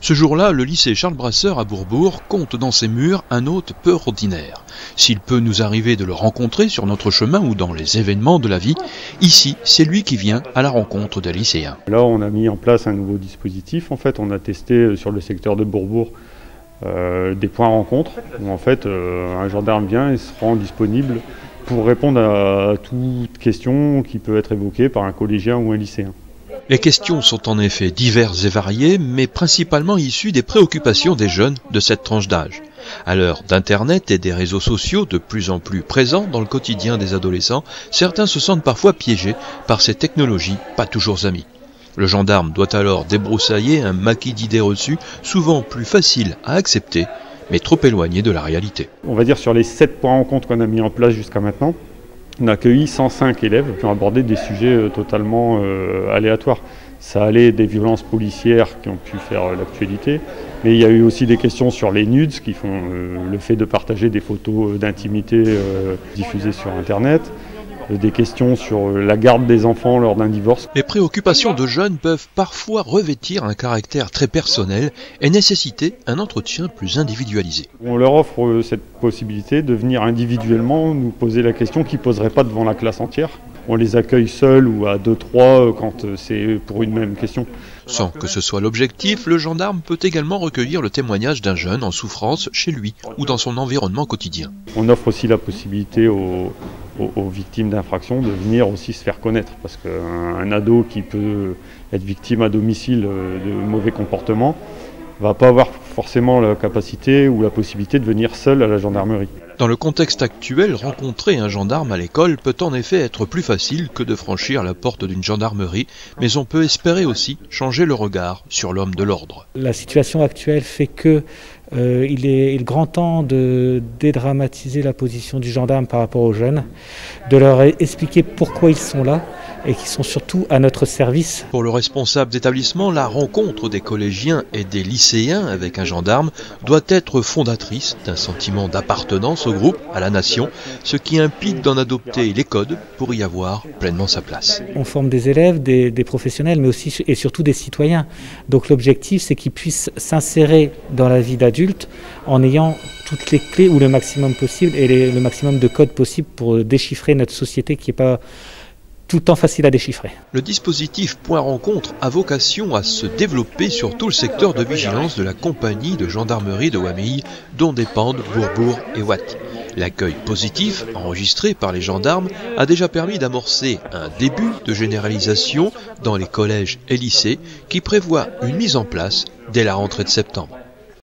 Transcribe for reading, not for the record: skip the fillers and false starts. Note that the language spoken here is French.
Ce jour-là, le lycée Charles Brasseur à Bourbourg compte dans ses murs un hôte peu ordinaire. S'il peut nous arriver de le rencontrer sur notre chemin ou dans les événements de la vie, ici, c'est lui qui vient à la rencontre des lycéens. Là, on a mis en place un nouveau dispositif. En fait, on a testé sur le secteur de Bourbourg des points rencontres où en fait un gendarme vient et se rend disponible pour répondre à toute question qui peut être évoquée par un collégien ou un lycéen. Les questions sont en effet diverses et variées, mais principalement issues des préoccupations des jeunes de cette tranche d'âge. À l'heure d'Internet et des réseaux sociaux de plus en plus présents dans le quotidien des adolescents, certains se sentent parfois piégés par ces technologies pas toujours amies. Le gendarme doit alors débroussailler un maquis d'idées reçues, souvent plus faciles à accepter, mais trop éloignées de la réalité. On va dire sur les 7 points rencontres qu'on a mis en place jusqu'à maintenant, on a accueilli 105 élèves qui ont abordé des sujets totalement aléatoires. Ça allait des violences policières qui ont pu faire l'actualité, mais il y a eu aussi des questions sur les nudes qui font le fait de partager des photos d'intimité diffusées sur Internet, des questions sur la garde des enfants lors d'un divorce. Les préoccupations de jeunes peuvent parfois revêtir un caractère très personnel et nécessiter un entretien plus individualisé. On leur offre cette possibilité de venir individuellement nous poser la question qu'ils ne poseraient pas devant la classe entière. On les accueille seuls ou à 2-3 quand c'est pour une même question. Sans que ce soit l'objectif, le gendarme peut également recueillir le témoignage d'un jeune en souffrance chez lui ou dans son environnement quotidien. On offre aussi la possibilité aux victimes d'infractions de venir aussi se faire connaître. Parce qu'un ado qui peut être victime à domicile de mauvais comportements ne va pas avoir forcément la capacité ou la possibilité de venir seul à la gendarmerie. Dans le contexte actuel, rencontrer un gendarme à l'école peut en effet être plus facile que de franchir la porte d'une gendarmerie, mais on peut espérer aussi changer le regard sur l'homme de l'ordre. La situation actuelle fait que il est grand temps de dédramatiser la position du gendarme par rapport aux jeunes, de leur expliquer pourquoi ils sont là et qui sont surtout à notre service. Pour le responsable d'établissement, la rencontre des collégiens et des lycéens avec un gendarme doit être fondatrice d'un sentiment d'appartenance au groupe, à la nation, ce qui implique d'en adopter les codes pour y avoir pleinement sa place. On forme des élèves, des professionnels, mais aussi et surtout des citoyens. Donc l'objectif, c'est qu'ils puissent s'insérer dans la vie d'adulte en ayant toutes les clés ou le maximum possible et le maximum de codes possibles pour déchiffrer notre société qui n'est pas tout le temps facile à déchiffrer. Le dispositif Point Rencontre a vocation à se développer sur tout le secteur de vigilance de la compagnie de gendarmerie de Wamilles, dont dépendent Bourbourg et Watt. L'accueil positif, enregistré par les gendarmes, a déjà permis d'amorcer un début de généralisation dans les collèges et lycées qui prévoit une mise en place dès la rentrée de septembre.